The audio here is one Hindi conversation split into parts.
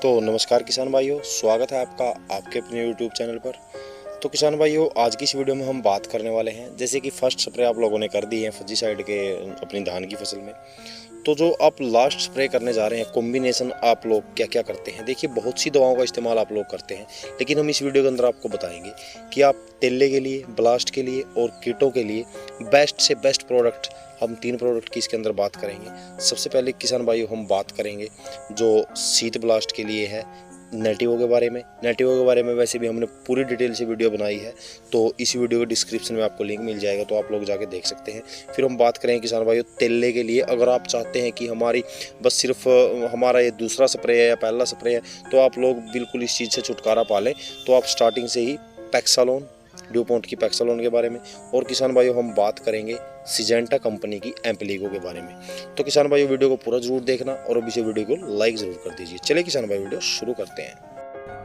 तो नमस्कार किसान भाइयों, स्वागत है आपका आपके अपने यूट्यूब चैनल पर। तो किसान भाइयों, आज की इस वीडियो में हम बात करने वाले हैं, जैसे कि फर्स्ट स्प्रे आप लोगों ने कर दी है फंजीसाइड के अपनी धान की फसल में, तो जो आप लास्ट स्प्रे करने जा रहे हैं, कॉम्बिनेशन आप लोग क्या क्या करते हैं। देखिए, बहुत सी दवाओं का इस्तेमाल आप लोग करते हैं, लेकिन हम इस वीडियो के अंदर आपको बताएंगे कि आप तेले के लिए, ब्लास्ट के लिए और कीटों के लिए बेस्ट से बेस्ट प्रोडक्ट, हम 3 प्रोडक्ट की इसके अंदर बात करेंगे। सबसे पहले किसान भाइयों हम बात करेंगे जो शीत ब्लास्ट के लिए है, नेटिवो के बारे में। नेटिवो के बारे में वैसे भी हमने पूरी डिटेल से वीडियो बनाई है, तो इस वीडियो के डिस्क्रिप्शन में आपको लिंक मिल जाएगा, तो आप लोग जाके देख सकते हैं। फिर हम बात करेंगे किसान भाइयों तेले के लिए। अगर आप चाहते हैं कि हमारी बस सिर्फ हमारा ये दूसरा स्प्रे है या पहला स्प्रे है, तो आप लोग बिल्कुल इस चीज़ से छुटकारा पा लें, तो आप स्टार्टिंग से ही पैक्सालोन, ड्यूपॉन्ट की पैक्सालोन के बारे में, और किसान भाइयों हम बात करेंगे सिजेंटा कंपनी की एम्पलीगो के बारे में। तो किसान भाइयों वीडियो को पूरा जरूर देखना और अभी से वीडियो को लाइक जरूर कर दीजिए। चलिए किसान भाई वीडियो शुरू करते हैं।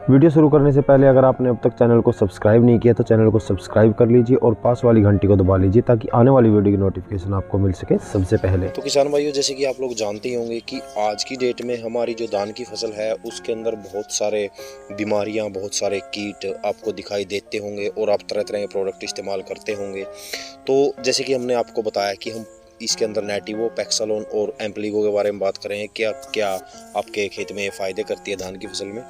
वीडियो शुरू करने से पहले अगर आपने अब तक चैनल को सब्सक्राइब नहीं किया तो चैनल को सब्सक्राइब कर लीजिए और पास वाली घंटी को दबा लीजिए, ताकि आने वाली वीडियो की नोटिफिकेशन आपको मिल सके सबसे पहले। तो किसान भाइयों, जैसे कि आप लोग जानते ही होंगे कि आज की डेट में हमारी जो धान की फसल है उसके अंदर बहुत सारे बीमारियां, बहुत सारे कीट आपको दिखाई देते होंगे और आप तरह तरह के प्रोडक्ट इस्तेमाल करते होंगे। तो जैसे कि हमने आपको बताया कि हम इसके अंदर नेटिवो, पैक्सालोन और एम्पलीगो के बारे में बात करें, क्या क्या आपके खेत में फ़ायदे करती है धान की फसल में।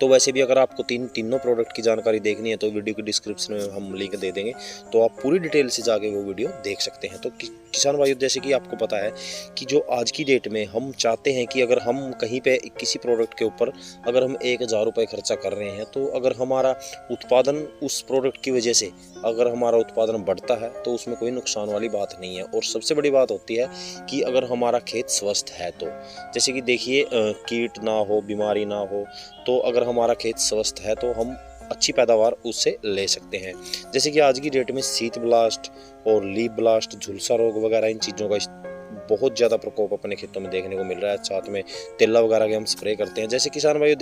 तो वैसे भी अगर आपको तीनों प्रोडक्ट की जानकारी देखनी है तो वीडियो के डिस्क्रिप्शन में हम लिंक दे देंगे, तो आप पूरी डिटेल से जाके वो वीडियो देख सकते हैं। तो किसान भाइयों, जैसे कि आपको पता है कि जो आज की डेट में हम चाहते हैं कि अगर हम कहीं पे किसी प्रोडक्ट के ऊपर अगर हम 1000 रुपये खर्चा कर रहे हैं, तो अगर हमारा उत्पादन उस प्रोडक्ट की वजह से अगर हमारा उत्पादन बढ़ता है तो उसमें कोई नुकसान वाली बात नहीं है। और सबसे बड़ी बात होती है कि अगर हमारा खेत स्वस्थ है, तो जैसे कि देखिए कीट ना हो, बीमारी ना हो, तो अगर हमारा खेत स्वस्थ है तो हम अच्छी पैदावार उससे ले सकते हैं। जैसे कि आज की डेट में शीत ब्लास्ट और लीफ ब्लास्ट, झुलसा रोग वगैरह, इन चीज़ों का बहुत ज़्यादा प्रकोप अपने खेतों में देखने को मिल रहा है। साथ में तेला वगैरह के हम स्प्रे करते हैं। जैसे किसान भाइयों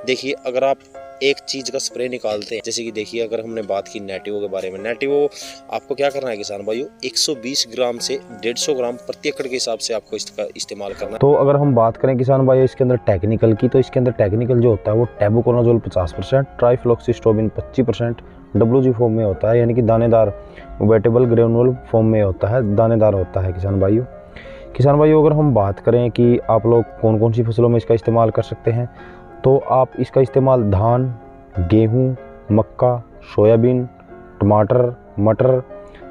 देखिए अगर आप एक चीज़ का स्प्रे निकालते हैं, जैसे कि देखिए अगर हमने बात की नेटिवो के बारे में, नेटिवो आपको क्या करना है किसान भाइयों, 120 ग्राम से 150 ग्राम प्रति एकड़ के हिसाब से आपको इसका इस्तेमाल करना है। तो अगर हम बात करें किसान भाइयों इसके अंदर टेक्निकल की, तो इसके अंदर टेक्निकल जो होता है वो टेबुकोनाजोल 50%, ट्राइफ्लॉक्सीस्ट्रोबिन 25% WG फॉर्म में होता है, यानी कि दानेदार वेटेबल ग्रेनुल फॉर्म में होता है, दानेदार होता है किसान भाइयों। अगर हम बात करें कि आप लोग कौन कौन सी फसलों में इसका इस्तेमाल कर सकते हैं, तो आप इसका इस्तेमाल धान, गेहूं, मक्का, सोयाबीन, टमाटर, मटर,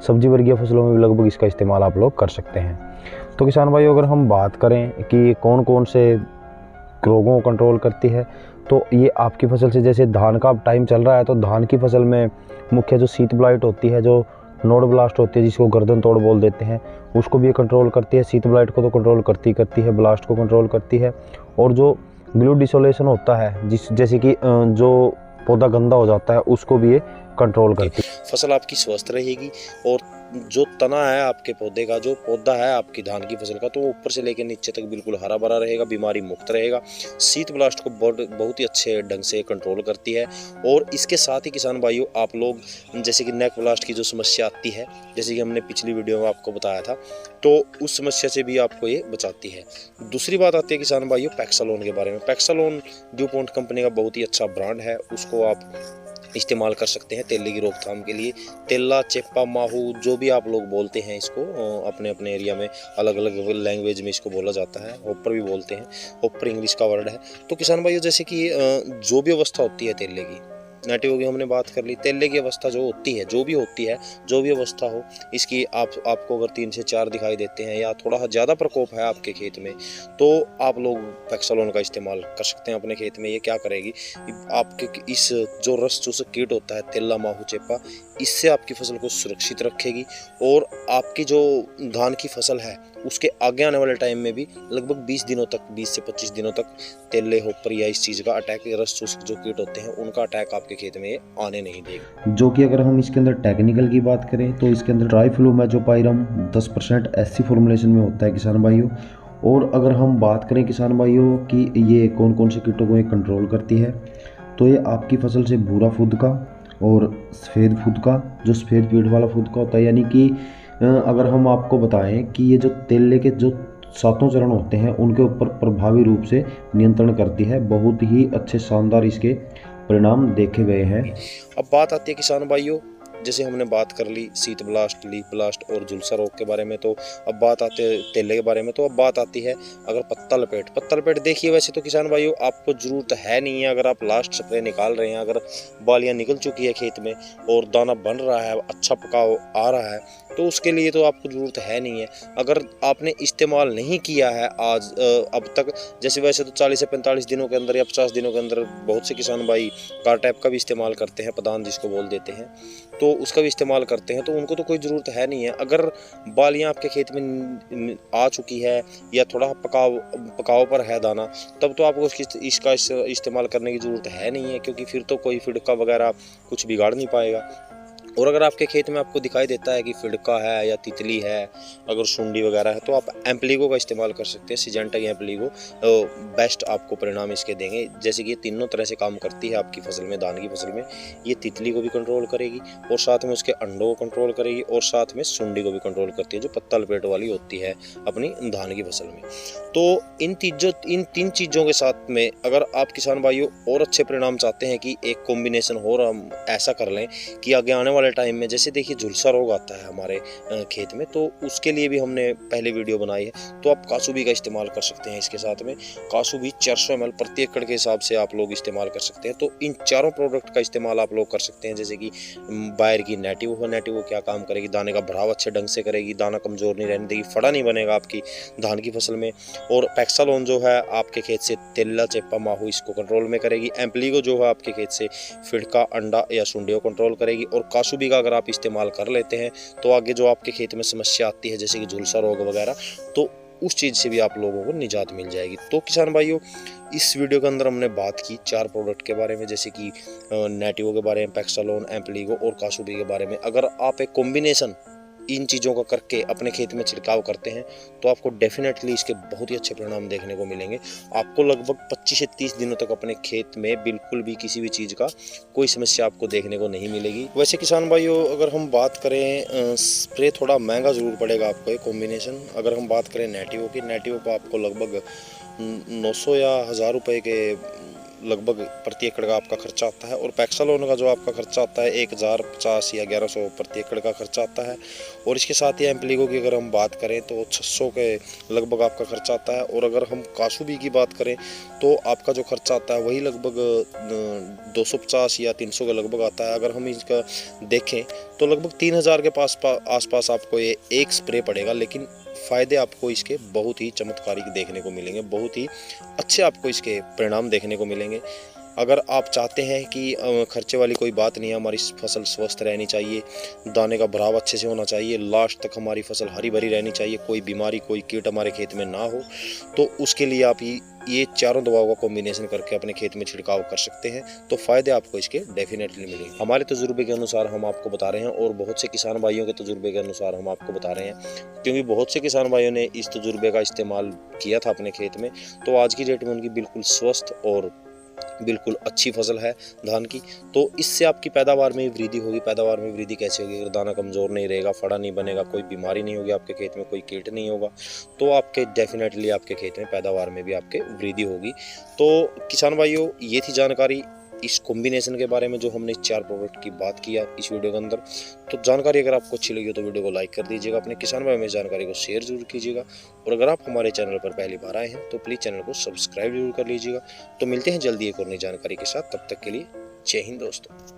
सब्जी वर्गीय फसलों में भी लगभग इसका इस्तेमाल आप लोग कर सकते हैं। तो किसान भाइयों, अगर हम बात करें कि कौन कौन से रोगों को कंट्रोल करती है, तो ये आपकी फसल से, जैसे धान का टाइम चल रहा है, तो धान की फसल में मुख्य जो शीत ब्लाइट होती है, जो नोड ब्लास्ट होती है जिसको गर्दन तोड़ बोल देते हैं, उसको भी ये कंट्रोल करती है। शीत ब्लाइट को तो कंट्रोल करती है, ब्लास्ट को कंट्रोल करती है। और जो ब्लू डिसोलेशन होता है, जैसे कि जो पौधा गंदा हो जाता है, उसको भी ये कंट्रोल करती है। फसल आपकी स्वस्थ रहेगी और जो तना है आपके पौधे का, जो पौधा है आपकी धान की फसल का, तो वो ऊपर से लेकर नीचे तक बिल्कुल हरा भरा रहेगा, बीमारी मुक्त रहेगा। शीत ब्लास्ट को बहुत ही अच्छे ढंग से कंट्रोल करती है। और इसके साथ ही किसान भाइयों, आप लोग जैसे कि नेक ब्लास्ट की जो समस्या आती है, जैसे कि हमने पिछली वीडियो में आपको बताया था, तो उस समस्या से भी आपको ये बचाती है। दूसरी बात आती है किसान भाइयों पैक्सालोन के बारे में। पैक्सालोन ड्यूपॉन्ट कंपनी का बहुत ही अच्छा ब्रांड है, उसको आप इस्तेमाल कर सकते हैं तेले की रोकथाम के लिए। तेला, चेप्पा, माहू, जो भी आप लोग बोलते हैं इसको, अपने अपने एरिया में अलग अलग लैंग्वेज में इसको बोला जाता है। होपर भी बोलते हैं, होपर इंग्लिश का वर्ड है। तो किसान भाइयों, जैसे कि जो भी अवस्था होती है तेले की, नेटिवो की हमने बात कर ली, तेले की अवस्था जो होती है, जो भी अवस्था हो, इसकी आपको अगर 3 से 4 दिखाई देते हैं या थोड़ा ज़्यादा प्रकोप है आपके खेत में, तो आप लोग पैक्सालोन का इस्तेमाल कर सकते हैं अपने खेत में। ये क्या करेगी, आपके इस जो रस चूसक कीट होता है तेला, माहू, चेपा, इससे आपकी फसल को सुरक्षित रखेगी। और आपकी जो धान की फसल है उसके आगे आने वाले टाइम में भी लगभग 20 दिनों तक, 20 से 25 दिनों तक तेले, होपर या इस चीज़ का अटैक, रस चूसक जो कीट होते हैं उनका अटैक आपके खेत में ये आने नहीं देगा। जो कि अगर हम इसके अंदर टेक्निकल की बात करें, तो इसके अंदर ट्राइफ्लूमेजोपाइरम 10% SC फॉर्मुलेशन में होता है किसान भाइयों। और अगर हम बात करें किसान भाइयों कि ये कौन कौन से कीटों को ये कंट्रोल करती है, तो ये आपकी फसल से भूरा फुदका और सफ़ेद फुदका, जो सफ़ेद पीठ वाला फुदका होता है, यानी कि अगर हम आपको बताएं कि ये जो तेले के जो सातों चरण होते हैं उनके ऊपर प्रभावी रूप से नियंत्रण करती है। बहुत ही अच्छे शानदार इसके परिणाम देखे गए हैं। अब बात आती है किसान भाइयों, जैसे हमने बात कर ली शीत ब्लास्ट, लीफ ब्लास्ट और झुलसा रोग के बारे में, तो अब बात आती है तेले के बारे में। तो अब बात आती है अगर पत्ता लपेट देखिए, वैसे तो किसान भाइयों आपको ज़रूरत है नहीं है, अगर आप लास्ट स्प्रे निकाल रहे हैं, अगर बालियाँ निकल चुकी है खेत में और दाना बन रहा है, अच्छा पकाव आ रहा है, तो उसके लिए तो आपको ज़रूरत है नहीं है। अगर आपने इस्तेमाल नहीं किया है आज अब तक, जैसे वैसे तो 40 से 45 दिनों के अंदर या 50 दिनों के अंदर बहुत से किसान भाई कारटैप का भी इस्तेमाल करते हैं, पदान जिसको बोल देते हैं, तो उसका भी इस्तेमाल करते हैं, तो उनको तो कोई ज़रूरत है नहीं है। अगर बालियाँ आपके खेत में आ चुकी है या थोड़ा पकाव पर है दाना, तब तो आपको इसका इस्तेमाल करने की ज़रूरत है नहीं है, क्योंकि फिर तो कोई फिडका वगैरह कुछ बिगाड़ नहीं पाएगा। और अगर आपके खेत में आपको दिखाई देता है कि फिडका है या तितली है, अगर सुंडी वगैरह है, तो आप एम्प्लीगो का इस्तेमाल कर सकते हैं। सिजेंटा या एम्प्लीगो बेस्ट आपको परिणाम इसके देंगे। जैसे कि ये तीनों तरह से काम करती है आपकी फसल में, धान की फसल में। ये तितली को भी कंट्रोल करेगी और साथ में उसके अंडों को कंट्रोल करेगी और साथ में सुंडी को भी कंट्रोल करती है, जो पत्ता लपेट वाली होती है अपनी धान की फसल में। तो इन तीन चीज़ों के साथ में अगर आप किसान भाइयों और अच्छे परिणाम चाहते हैं कि एक कॉम्बिनेशन हो, और हम ऐसा कर लें कि आगे आने वाले टाइम में, जैसे देखिए झुलसा रोग आता है हमारे खेत में, तो उसके लिए भी हमने पहले वीडियो बनाई है। तो आप कासूबी का इस्तेमाल कर सकते हैं इसके साथ में। कासूबी 400 ml प्रति एकड़ के हिसाब से आप लोग इस्तेमाल कर सकते हैं। तो इन चारों प्रोडक्ट का इस्तेमाल आप लोग कर सकते हैं। जैसे कि बायर की नेटिवो क्या काम करेगी, दाने का भराव अच्छे ढंग से करेगी, दाना कमज़ोर नहीं रहने देगी, फड़ा नहीं बनेगा आपकी धान की फसल में। और पैक्सालोन जो है आपके खेत से तेला, चेपा, माहू इसको कंट्रोल में करेगी। एम्प्लीगो जो है आपके खेत से फिडका, अंडा या सुंडियों कंट्रोल करेगी। और कासूबी का अगर आप इस्तेमाल कर लेते हैं तो आगे जो आपके खेत में समस्या आती है, जैसे कि झुलसा रोग वगैरह, तो उस चीज़ से भी आप लोगों को निजात मिल जाएगी। तो किसान भाइयों, इस वीडियो के अंदर हमने बात की 4 प्रोडक्ट के बारे में, जैसे कि नेटिवो के बारे में, पैक्सालोन, एम्प्लीगो और कासूबी के बारे में। अगर आप एक कॉम्बिनेशन इन चीज़ों का करके अपने खेत में छिड़काव करते हैं तो आपको डेफिनेटली इसके बहुत ही अच्छे परिणाम देखने को मिलेंगे। आपको लगभग 25 से 30 दिनों तक अपने खेत में बिल्कुल भी किसी भी चीज़ का कोई समस्या आपको देखने को नहीं मिलेगी। वैसे किसान भाइयों, अगर हम बात करें स्प्रे थोड़ा महंगा ज़रूर पड़ेगा आपको ये कॉम्बिनेशन। अगर हम बात करें नेटिवो की, नेटिवो का आपको लगभग 900 या 1000 रुपये के लगभग प्रति एकड़ का आपका खर्चा आता है। और पैक्सालोन का जो आपका खर्चा आता है 1050 या 1100 प्रति एकड़ का खर्चा आता है। और इसके साथ ही एम्प्लीगो की अगर हम बात करें तो 600 के लगभग आपका खर्चा आता है। और अगर हम कासूबी की बात करें तो आपका जो खर्चा आता है वही लगभग 250 या 300 के लगभग आता है। अगर हम इसका देखें तो लगभग 3000 के आसपास आपको ये एक स्प्रे पड़ेगा, लेकिन फ़ायदे आपको इसके बहुत ही चमत्कारिक देखने को मिलेंगे, बहुत ही अच्छे आपको इसके परिणाम देखने को मिलेंगे। अगर आप चाहते हैं कि खर्चे वाली कोई बात नहीं है, हमारी फसल स्वस्थ रहनी चाहिए, दाने का भराव अच्छे से होना चाहिए, लास्ट तक हमारी फसल हरी भरी रहनी चाहिए, कोई बीमारी, कोई कीट हमारे खेत में ना हो, तो उसके लिए आप ये चारों दवाओं का कॉम्बिनेशन करके अपने खेत में छिड़काव कर सकते हैं। तो फ़ायदे आपको इसके डेफिनेटली मिलेंगे। हमारे तजुर्बे के अनुसार हम आपको बता रहे हैं और बहुत से किसान भाइयों के तजुर्बे के अनुसार हम आपको बता रहे हैं, क्योंकि बहुत से किसान भाइयों ने इस तजुर्बे का इस्तेमाल किया था अपने खेत में। तो आज की डेट में उनकी बिल्कुल स्वस्थ और बिल्कुल अच्छी फसल है धान की। तो इससे आपकी पैदावार में वृद्धि होगी। पैदावार में वृद्धि कैसे होगी? अगर दाना कमज़ोर नहीं रहेगा, फड़ा नहीं बनेगा, कोई बीमारी नहीं होगी आपके खेत में, कोई कीट नहीं होगा, तो आपके डेफिनेटली आपके खेत में पैदावार में भी आपके वृद्धि होगी। तो किसान भाइयों, ये थी जानकारी इस कॉम्बिनेशन के बारे में जो हमने 4 प्रोडक्ट की बात किया इस वीडियो के अंदर। तो जानकारी अगर आपको अच्छी लगी हो तो वीडियो को लाइक कर दीजिएगा, अपने किसान भाई में जानकारी को शेयर जरूर कीजिएगा। और अगर आप हमारे चैनल पर पहली बार आए हैं तो प्लीज़ चैनल को सब्सक्राइब जरूर कर लीजिएगा। तो मिलते हैं जल्दी एक और नई जानकारी के साथ, तब तक के लिए जय हिंद दोस्तों।